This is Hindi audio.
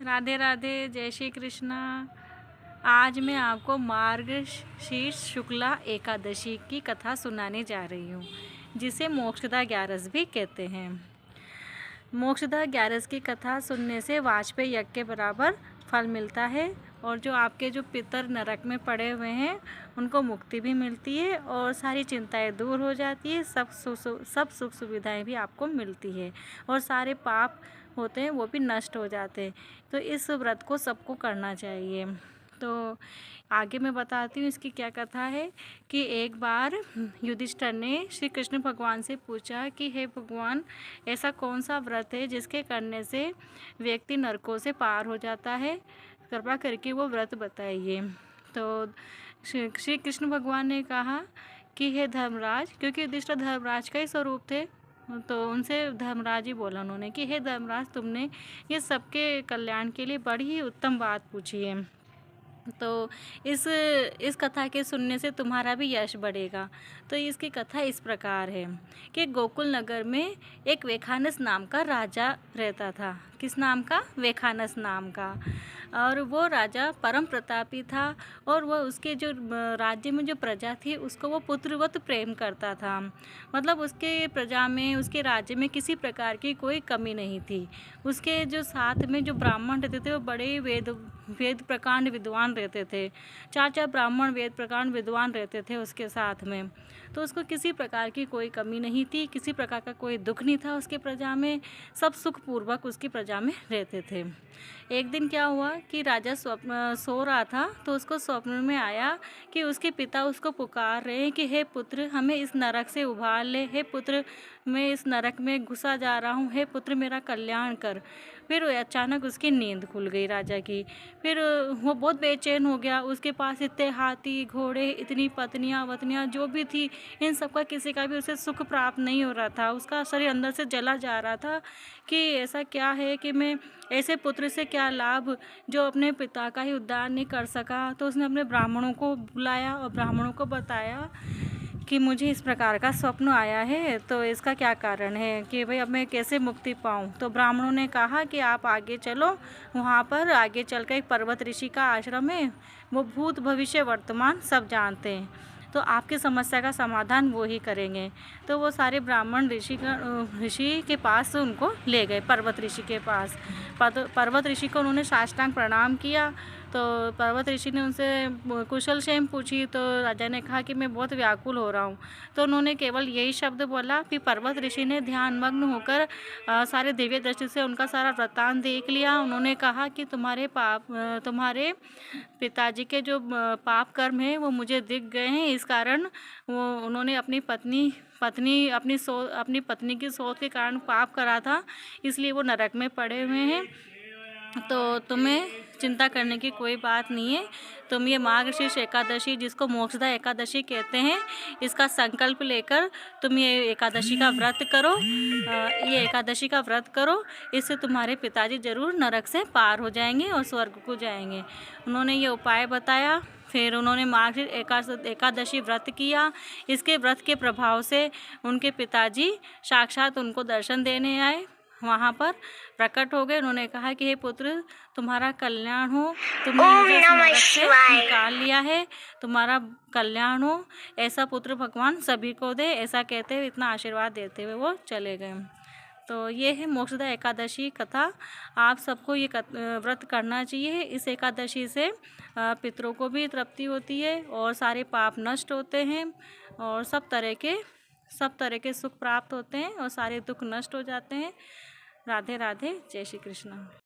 राधे राधे, जय श्री कृष्णा। आज मैं आपको मार्गशीर्ष शुक्ला एकादशी की कथा सुनाने जा रही हूँ, जिसे मोक्षदा ग्यारस भी कहते हैं। मोक्षदा ग्यारस की कथा सुनने से वाजपेयी यज्ञ के बराबर फल मिलता है और जो आपके जो पितर नरक में पड़े हुए हैं उनको मुक्ति भी मिलती है और सारी चिंताएं दूर हो जाती है। सब सुख सुविधाएं भी आपको मिलती है और सारे पाप होते हैं वो भी नष्ट हो जाते हैं। तो इस व्रत को सबको करना चाहिए। तो आगे मैं बताती हूँ इसकी क्या कथा है कि एक बार युधिष्ठिर ने श्री कृष्ण भगवान से पूछा कि हे भगवान, ऐसा कौन सा व्रत है जिसके करने से व्यक्ति नरकों से पार हो जाता है, कृपा करके वो व्रत बताइए। तो श्री कृष्ण भगवान ने कहा कि हे धर्मराज, क्योंकि युधिष्ठिर धर्मराज का ही स्वरूप थे, तो उनसे धर्मराज ही बोला उन्होंने कि हे धर्मराज, तुमने ये सबके कल्याण के लिए बड़ी ही उत्तम बात पूछी है, तो इस कथा के सुनने से तुम्हारा भी यश बढ़ेगा। तो इसकी कथा इस प्रकार है कि गोकुल नगर में एक वेखानस नाम का राजा रहता था। किस नाम का? वेखानस नाम का। और वो राजा परम प्रतापी था और वह उसके जो राज्य में जो प्रजा थी उसको वो पुत्रवत प्रेम करता था। मतलब उसके प्रजा में, उसके राज्य में किसी प्रकार की कोई कमी नहीं थी। उसके जो साथ में जो ब्राह्मण रहते थे वो बड़े वेद प्रकांड विद्वान रहते थे। चार ब्राह्मण वेद प्रकांड विद्वान रहते थे उसके साथ में। तो उसको किसी प्रकार की कोई कमी नहीं थी, किसी प्रकार का कोई दुख नहीं था उसके प्रजा में। सब सुखपूर्वक उसकी प्रजा में रहते थे। एक दिन क्या हुआ कि राजा सो रहा था तो उसको स्वप्न में आया कि उसके पिता उसको पुकार रहे हैं कि हे पुत्र, हमें इस नरक से उबार ले। हे पुत्र, मैं इस नरक में घुसा जा रहा हूँ। हे पुत्र, मेरा कल्याण कर। फिर अचानक उसकी नींद खुल गई राजा की। फिर वो बहुत बेचैन हो गया। उसके पास इतने हाथी घोड़े, इतनी पत्नियाँ वतनियाँ जो भी थी, इन सब का किसी का भी उसे सुख प्राप्त नहीं हो रहा था। उसका शरीर अंदर से जला जा रहा था कि ऐसा क्या है कि मैं ऐसे पुत्र से क्या लाभ जो अपने पिता का ही उद्धार नहीं कर सका। तो उसने अपने ब्राह्मणों को बुलाया और ब्राह्मणों को बताया कि मुझे इस प्रकार का स्वप्न आया है, तो इसका क्या कारण है कि भाई अब मैं कैसे मुक्ति पाऊँ। तो ब्राह्मणों ने कहा कि आप आगे चलो, वहाँ पर आगे चलकर एक पर्वत ऋषि का आश्रम है, वो भूत भविष्य वर्तमान सब जानते हैं, तो आपकी समस्या का समाधान वो ही करेंगे। तो वो सारे ब्राह्मण ऋषि के पास उनको ले गए, पर्वत ऋषि के पास। पर्वत ऋषि को उन्होंने साष्टांग प्रणाम किया। तो पर्वत ऋषि ने उनसे कुशल क्षेम पूछी। तो राजा ने कहा कि मैं बहुत व्याकुल हो रहा हूँ। तो उन्होंने केवल यही शब्द बोला। फिर पर्वत ऋषि ने ध्यानमग्न होकर सारे दिव्य दृष्टि से उनका सारा वृत्तांत देख लिया। उन्होंने कहा कि तुम्हारे पिताजी के जो पाप कर्म है वो मुझे दिख गए हैं। इस कारण उन्होंने अपनी पत्नी की सोच के कारण पाप करा था, इसलिए वो नरक में पड़े हुए हैं। तो तुम्हें चिंता करने की कोई बात नहीं है। तुम ये मार्गशीर्ष एकादशी, जिसको मोक्षदा एकादशी कहते हैं, इसका संकल्प लेकर तुम ये एकादशी का व्रत करो। ये एकादशी का व्रत करो, इससे तुम्हारे पिताजी जरूर नरक से पार हो जाएंगे और स्वर्ग को जाएंगे। उन्होंने ये उपाय बताया। फिर उन्होंने मार्गशीर्ष एकादशी व्रत किया। इसके व्रत के प्रभाव से उनके पिताजी साक्षात उनको दर्शन देने आए, वहाँ पर प्रकट हो गए। उन्होंने कहा कि हे पुत्र, तुम्हारा कल्याण हो, तुमने मुझे इस नरक से निकाल लिया है, तुम्हारा कल्याण हो, ऐसा पुत्र भगवान सभी को दे। ऐसा कहते हुए, इतना आशीर्वाद देते हुए वो चले गए। तो ये है मोक्षदा एकादशी कथा। आप सबको ये व्रत करना चाहिए। इस एकादशी से पितरों को भी तृप्ति होती है और सारे पाप नष्ट होते हैं और सब तरह के सुख प्राप्त होते हैं और सारे दुख नष्ट हो जाते हैं। राधे राधे, जय श्री कृष्ण।